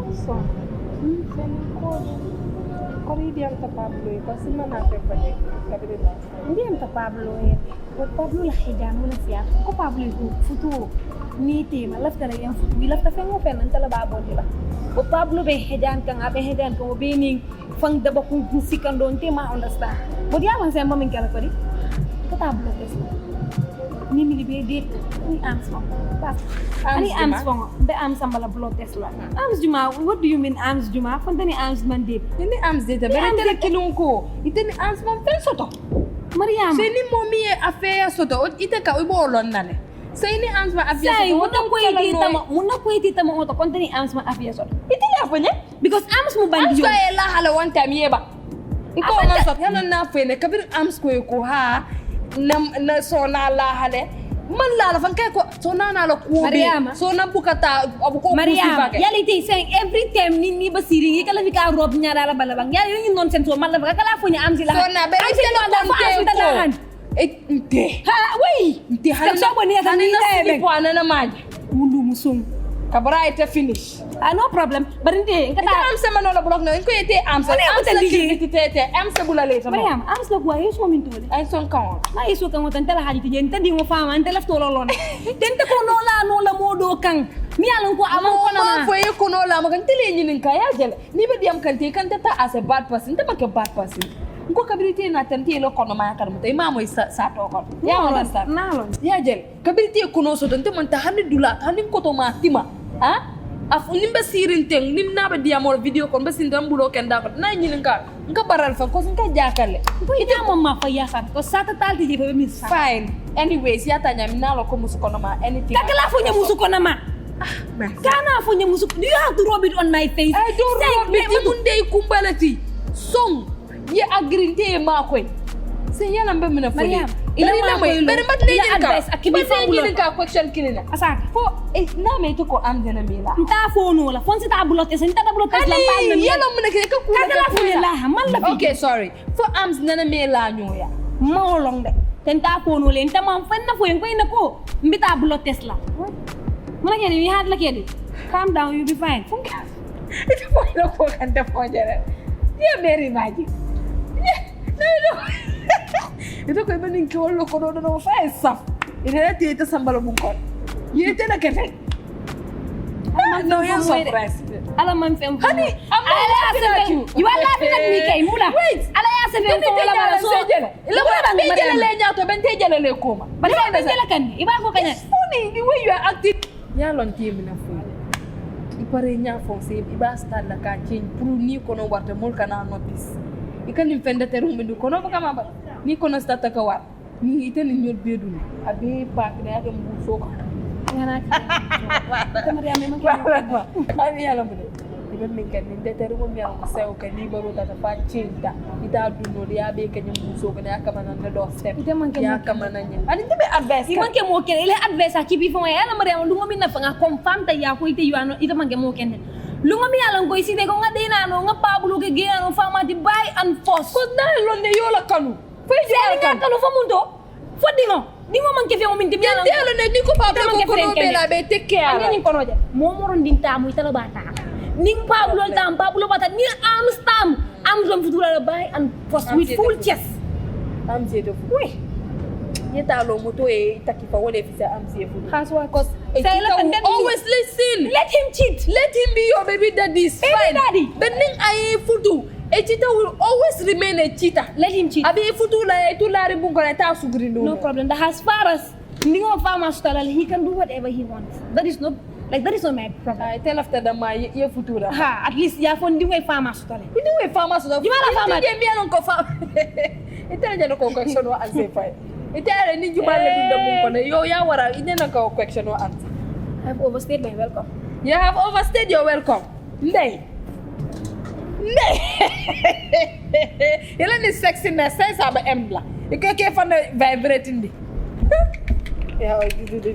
So, Corridi ang Pablo kasi manapin pa niya. Hindi ang Pablo Wat Pablo lah hijan mo na siya. Ko Pablo ito futuro. Niti malaf na yung futuro. Milaf ta fengo pen ang talababo di ba? Wat Pablo be hijan kang abe hijan kang bening fang daba kung musikan doon ti ma understand. Bod yaman sa mamin kala ko di. Ko Pablo tes. Ni milibe dit ni arms mo. Ani arms mo. Be arms ambala blood test la. Arms juma. What do you mean arms juma? Fonta ni arms man dit. Ini arms dit. Bere tele kilunko. Ite ni arms man fen soto. Mariam. Se ni momi affaire soto. Ite ka ubo olon nale. Se ni arms man affaire soto. Say, muna ko itita mo oto. Fonta ni arms man affaire soto. Ite ni afonye? Because arms mo bandi Arms ko e la hala one time yeba. Iko na soto. Yana na fene. Kabir arms ko ko ha. Na sonna la hale. Man la fan kay ko sonna na la ko be sonna bukata abu ko Mariam yali tay saying every time ni basiri ngi kala fika rob nyara la balabang yali ngi non sen so man la kala funya am sila sonna be am sila ko ente ha oui ente ha so boni ta ni na po ana na maj mundu musung kabra ite finish no problem barinde ngata am sama no la block no ko ite am sa am sa tete am sa bulale sama Mariam am sa ko ayo so min tole ay son kan na iso kan watan tala haji tijen tadi mo fama ante laf tolo lon tente ko no la modo kan mi alon ko amon ko na ma foye ko no la ma kan tele nyinin ka ya jele ni be diam kan te kan ta as a bad person ta make bad person ko kabirite na tante lo kono ma kan mutay ma moy sa to ko ya wala sa na lon ya jele kabirite ko no so tante man ta hanni dula hanni ko to ma tima ha af nimba sirin teng nim na ba diamol video kon ba sindam bulo ken da ko na nyinin ka nga baral fa ko nga jakale ite mama fa yasa ko sata talti je be mis fine anyways ya tanya minalo ko musuko na ma anything kakala funya musuko na ma kana funya musuko do you have to rub it on my face I don't rub it munde kumbalati song ye agrinte ma koy se yana mbe mina fo Mariam ila ma koy bere mat ne advice akibi fa bulo ka question kilina asa fo na me to ko am dena mila nta fono la fonsi ta bulote sen ta bulote la pal na yelo mun ke ka ku kakala funya la man la okay sorry for arms nana me la nyoya mawlong de tenta fono le nta man fanna fo en ko ina ko mbita bulote la mana ke ni had la ke di calm down you be fine ito po ina po kanta po jere ya very magic no ito ko iba ning ko ko no fa saf ina ti ita sambalo bungkot yete na kete no you're surprised ala man fem honey I'm not laughing at you you are laughing at me kay mula wait ala ya se fem ko la bala so ila ba be jele le nyaato ben te jele le koma bal be jele kan iba ko kanya funny the way you are acting ya lon ti mina fu ipare nya fo se iba sta la ka change pour ni kono warta mol kana notice ikani fende terum bindu kono ba kama ba ni kono sta ta ka war ni ite ni nyol bedu abi pa kina ya mbu so ko ngana ta Mariam memang ani yalla mu de ben min kan ni terum mi am sew ka ni baro ta fa cinta ita duno ya be ka nyum so ko ya kama nan do step ite man ke ya kama nan ani te be advice man ke mo ken ile advice akibi fo ya la Mariam lu ngomi na fa nga confirm ta ya ko ite yu ano ite man ke mo ken lu ngomi yalan ko isi de ko nga dina no nga pablo ke ge ano fama di buy and force ko na lo ne yo la kanu fay ya kanu fo mundo fo dino ni mo man ke fe mo min de yalan telo ne ni ko pablo ko no be la be te ke ala ni ko no je mo moron din tamu itala bata ning pablo bata ni am zom futura la buy and force with full chest am je do oui yeta lo moto e takifa wole fisa am je fu has why cause always listen let him cheat let him be your baby daddy is fine daddy but ning ay futu a cheater will always remain a cheater let him cheat abi futu la e to la re bungo la ta sugrindo no problem that as far as ningo fama stala he can do whatever he wants that is not my problem I tell after the my ye futura ha at least ya fon dingo fama stala dingo fama stala di mala fama je mi anon ko fama ite je ko question wa answer fine ite are ni jumale dunda bungo ne yo ya wara ine na ko question wa answer I have overstayed my welcome you have overstayed your welcome ndey yela ni sexiness sense aba embla ikeke fa vibrating di ya